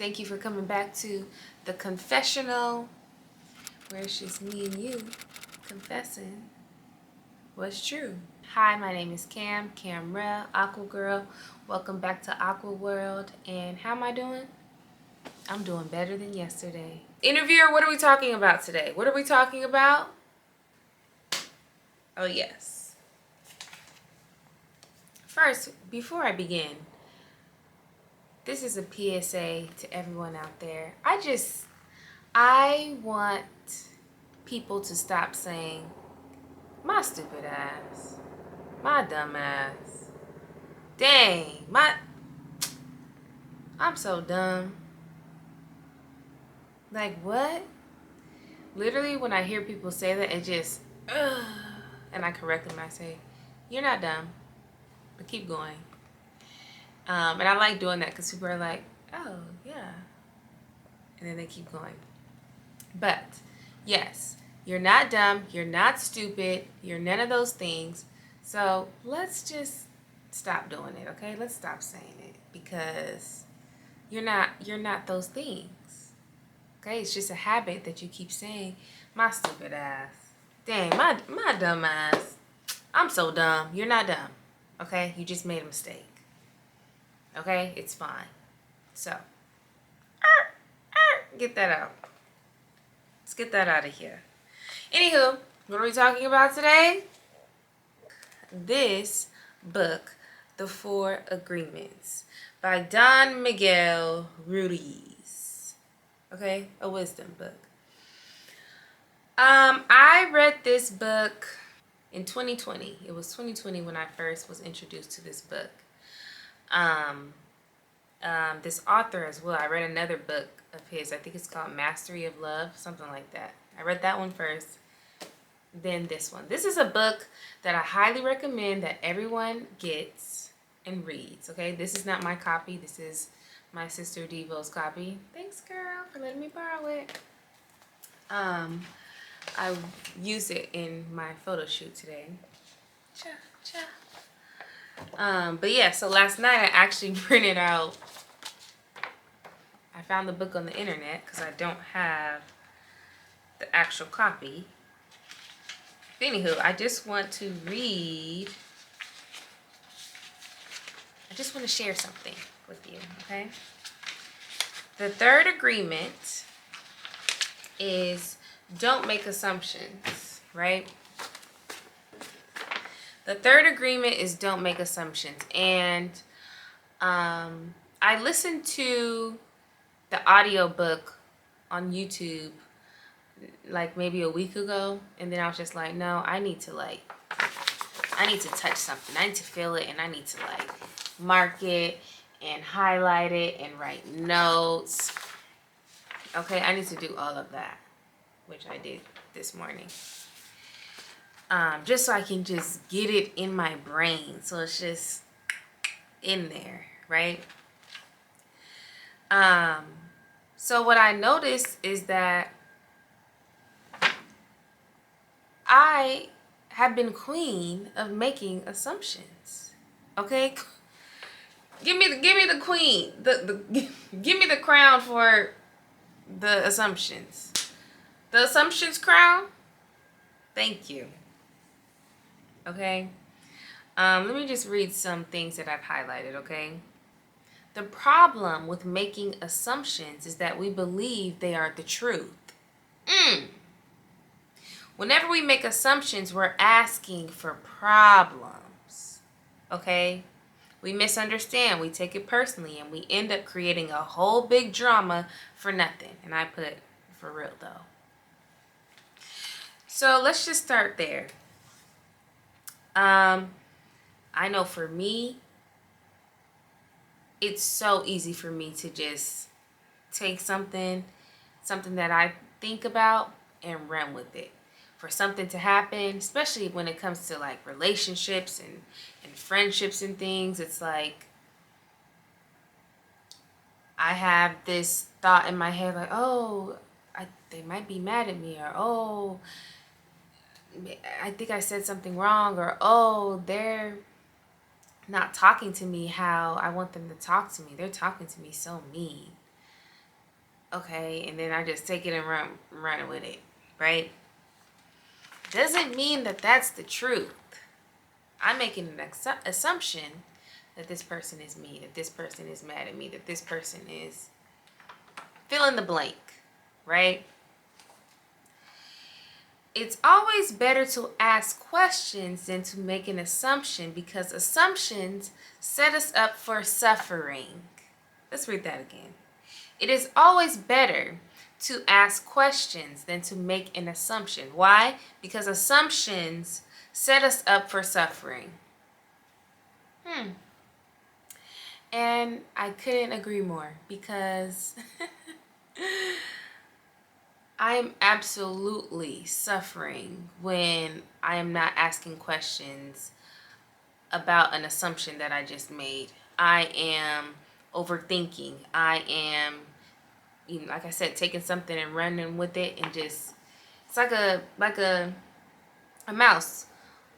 Thank you for coming back to the Confessional, where it's just me and you confessing what's true. Hi, my name is Camrell, Aqua Girl. Welcome back to Aqua World. And how am I doing? I'm doing better than yesterday. Interviewer, what are we talking about today? What are we talking about? Oh, yes. First, before I begin, this is a PSA to everyone out there. I want people to stop saying, my stupid ass, my dumb ass, dang, I'm so dumb. Like, what? Literally, when I hear people say that, it just, ugh, and I correct them and I say, you're not dumb, but keep going. And I like doing that because people are like, oh, yeah. And then they keep going. But, yes, you're not dumb, you're not stupid, you're none of those things. So let's just stop doing it, okay? Let's stop saying it because you're not those things. Okay? It's just a habit that you keep saying, my stupid ass. Dang, my dumb ass. I'm so dumb. You're not dumb. Okay? You just made a mistake. Okay? It's fine. So, get that out. Let's get that out of here. Anywho, what are we talking about today? This book, The Four Agreements, by Don Miguel Ruiz. Okay, a wisdom book. I read this book in 2020. It was 2020 when I first was introduced to this book. This author as well. I read another book of his. I think it's called Mastery of Love, something like that. I read that one first, then this one. This is a book that I highly recommend that everyone gets and reads. Okay, this is not my copy. This is my sister Devo's copy. Thanks, girl, for letting me borrow it. I used it in my photo shoot today. But yeah, so last night I actually printed out. I found the book on the internet because I don't have the actual copy. Anywho, I just want to read. I just want to share something with you, okay? The third agreement is don't make assumptions, right? The third agreement is don't make assumptions. And I listened to the audiobook on YouTube like maybe a week ago, and then I was just like, no, I need to touch something. I need to feel it, and I need to like mark it and highlight it and write notes. Okay, I need to do all of that, which I did this morning. Just so I can just get it in my brain, so it's just in there, right? So what I noticed is that I have been queen of making assumptions. Okay, give me the queen. Give me the crown for the assumptions. The assumptions crown. Thank you. Okay. Let me just read some things that I've highlighted. Okay. The problem with making assumptions is that we believe they are the truth. Whenever we make assumptions, we're asking for problems, okay? We misunderstand, we take it personally, and we end up creating a whole big drama for nothing. And I put for real, though. So let's just start there. I know for me, it's so easy for me to just take something that I think about and run with it. For something to happen, especially when it comes to like relationships and friendships and things, it's like I have this thought in my head like, oh, they might be mad at me, or oh, I think I said something wrong, or oh, they're not talking to me how I want them to talk to me. They're talking to me so mean. Okay, and then I just take it and run with it, right? Doesn't mean that that's the truth. I'm making an assumption that this person is me, that this person is mad at me, that this person is fill in the blank, right? It's always better to ask questions than to make an assumption, because assumptions set us up for suffering. Let's read that again. It is always better to ask questions than to make an assumption. Why? Because assumptions set us up for suffering. And I couldn't agree more, because I am absolutely suffering when I am not asking questions about an assumption that I just made. I am overthinking. I am, like I said, taking something and running with it, and just, it's like a mouse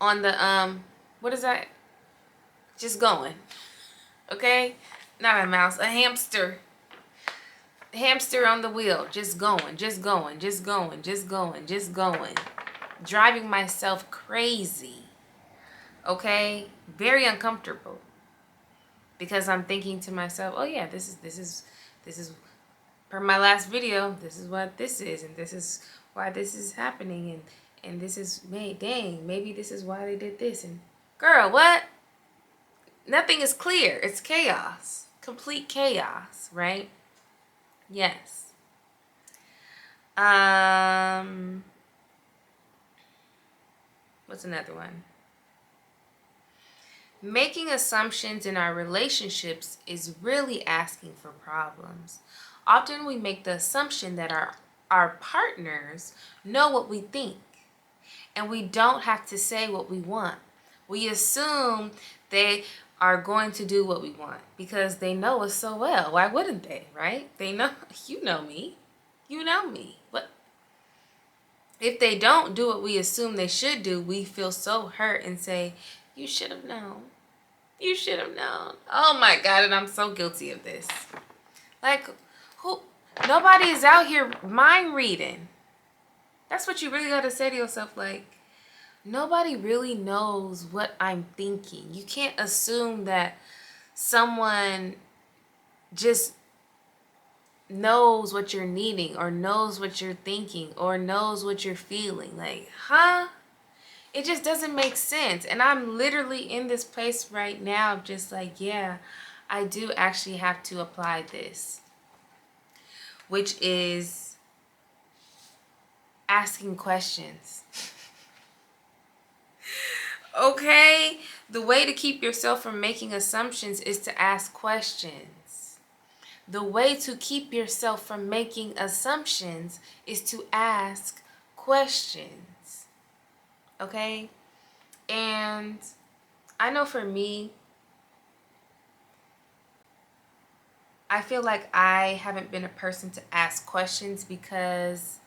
on the what is that? Just going. Okay? Not a mouse, a hamster. Hamster on the wheel, just going, just going, just going, just going, just going. Driving myself crazy. Okay? Very uncomfortable. Because I'm thinking to myself, oh yeah, this is per my last video, this is what this is, and this is why this is happening, and this is, dang, maybe this is why they did this. And girl, what? Nothing is clear. It's chaos. Complete chaos, right? Yes. What's another one? Making assumptions in our relationships is really asking for problems. Often we make the assumption that our partners know what we think, and we don't have to say what we want. We assume they are going to do what we want because they know us so well. Why wouldn't they, right? They know, you know me. You know me. What? If they don't do what we assume they should do, we feel so hurt and say, you should have known. You should have known. Oh my God, and I'm so guilty of this. Like, nobody is out here mind reading. That's what you really got to say to yourself, like, nobody really knows what I'm thinking. You can't assume that someone just knows what you're needing, or knows what you're thinking, or knows what you're feeling. Like, huh? It just doesn't make sense. And I'm literally in this place right now, just like, yeah, I do actually have to apply this, which is asking questions. Okay? The way to keep yourself from making assumptions is to ask questions. The way to keep yourself from making assumptions is to ask questions. Okay? And I know for me, I feel like I haven't been a person to ask questions because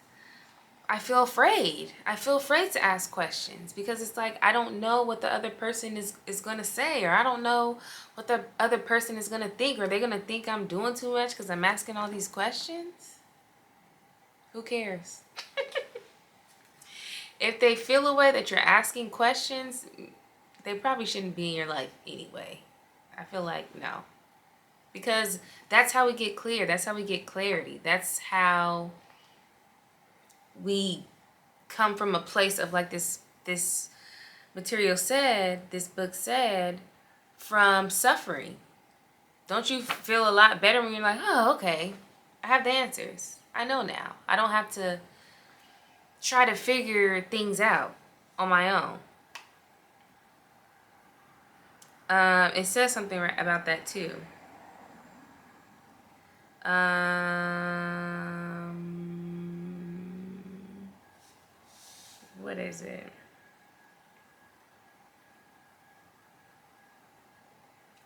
I feel afraid. I feel afraid to ask questions because it's like I don't know what the other person is going to say, or I don't know what the other person is going to think. Are they going to think I'm doing too much because I'm asking all these questions? Who cares? If they feel a way that you're asking questions, they probably shouldn't be in your life anyway. I feel like no. Because that's how we get clear. That's how we get clarity. That's how we come from a place of, like this material said, this book said, from suffering. Don't you feel a lot better when you're like, oh, okay, I have the answers. I know now. I don't have to try to figure things out on my own. It says something about that too. What is it?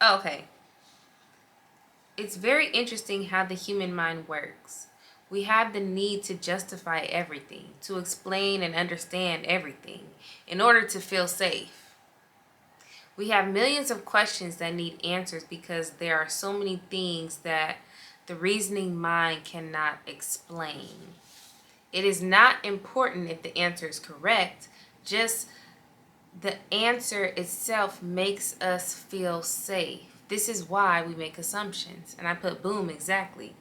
Oh, okay. It's very interesting how the human mind works. We have the need to justify everything, to explain and understand everything in order to feel safe. We have millions of questions that need answers because there are so many things that the reasoning mind cannot explain. It is not important if the answer is correct, just the answer itself makes us feel safe. This is why we make assumptions. And I put boom, exactly.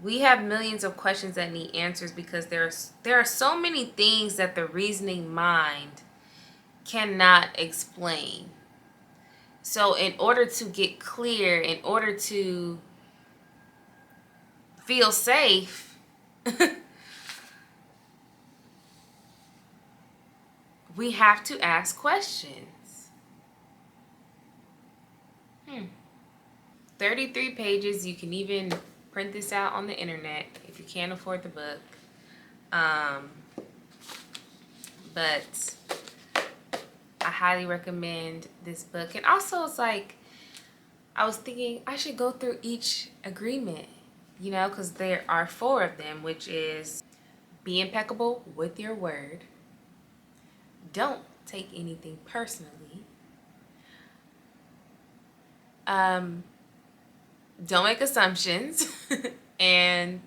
We have millions of questions that need answers because there are so many things that the reasoning mind cannot explain. So in order to get clear, in order to feel safe, we have to ask questions. 33 pages. You can even print this out on the internet if you can't afford the book. But I highly recommend this book. And also, it's like, I was thinking I should go through each agreement, you know, because there are 4 of them, which is be impeccable with your word. Don't take anything personally. Don't make assumptions. And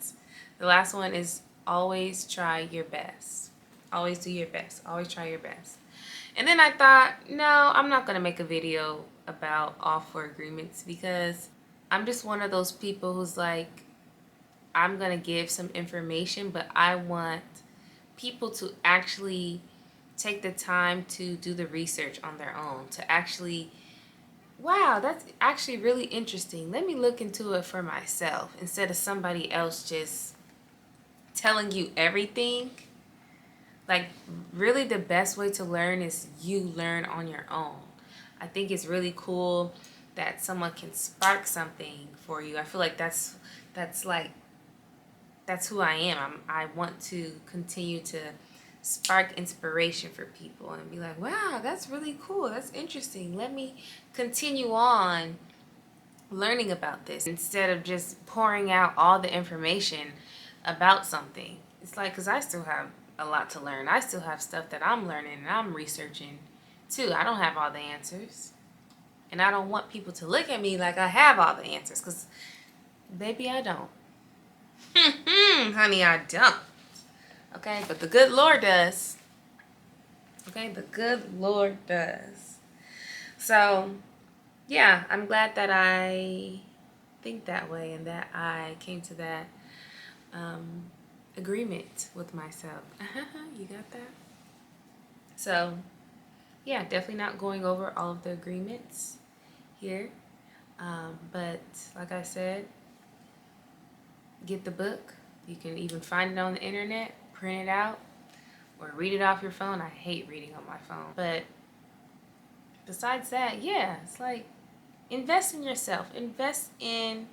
the last one is always try your best. Always do your best. Always try your best. And then I thought, no, I'm not going to make a video about all 4 agreements because I'm just one of those people who's like, I'm going to give some information, but I want people to actually take the time to do the research on their own, to actually, wow, that's actually really interesting. Let me look into it for myself instead of somebody else just telling you everything. Like, really the best way to learn is you learn on your own. I think it's really cool that someone can spark something for you. I feel like that's who I am. I want to continue to spark inspiration for people and be like, wow, that's really cool. That's interesting. Let me continue on learning about this instead of just pouring out all the information about something. It's like, because I still have a lot to learn. I still have stuff that I'm learning and I'm researching too. I don't have all the answers. And I don't want people to look at me like I have all the answers, because baby, I don't. Honey, I don't. Okay, but the good Lord does. Okay, the good Lord does. So, yeah, I'm glad that I think that way and that I came to that agreement with myself. You got that? So, yeah, definitely not going over all of the agreements here. But like I said, get the book. You can even find it on the internet, print it out, or read it off your phone. I hate reading on my phone. But besides that, yeah, it's like, invest in yourself. Invest in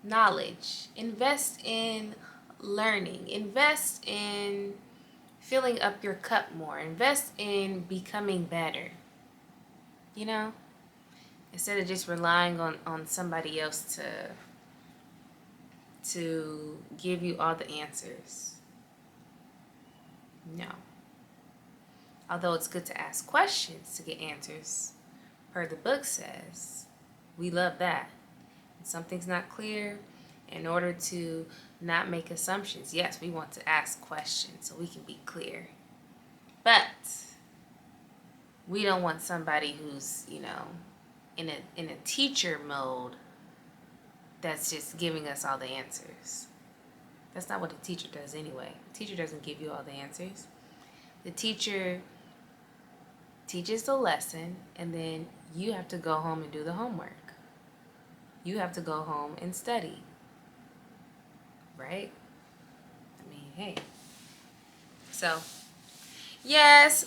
knowledge. Invest in learning. Invest in filling up your cup more. Invest in becoming better. You know? Instead of just relying on somebody else to give you all the answers. No. Although it's good to ask questions to get answers, per the book says, we love that. When something's not clear, in order to not make assumptions, yes, we want to ask questions so we can be clear. But we don't want somebody who's, you know, in a teacher mode that's just giving us all the answers. That's not what a teacher does anyway. The teacher doesn't give you all the answers. The teacher teaches the lesson, and then you have to go home and do the homework. You have to go home and study. Right? I mean, hey. So, yes,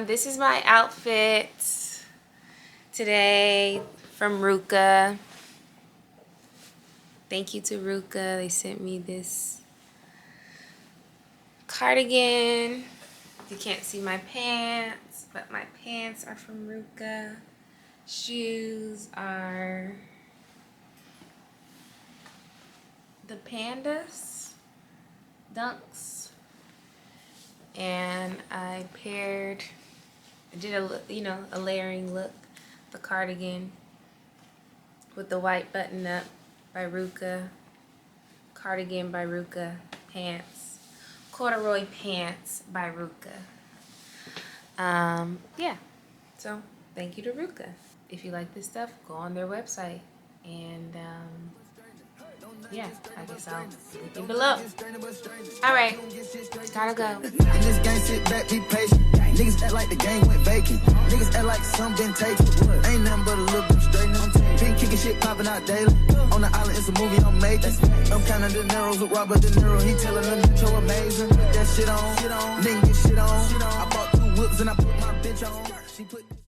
this is my outfit today from Ruka. Thank you to Ruka. They sent me this cardigan. You can't see my pants, but my pants are from Ruka. Shoes are the Pandas Dunks. And I did a layering look the cardigan with the white button up by Ruka. Cardigan by Ruka. Pants. Corduroy pants by Ruka. Yeah. So, thank you to Ruka. If you like this stuff, go on their website. And, yeah, I guess I'll link it below. Alright, gotta go. In this game, sit back, be patient. Niggas act like the game went vacant. Niggas act like some been taken. Ain't nothing but a little bit straightening. Been kicking shit, popping out daily. On the island, it's a movie I'm making. I'm counting De Niro's with Robert De Niro. He telling them so amazing. That shit on, nigga get shit on. I bought 2 whips and I put my bitch on. She put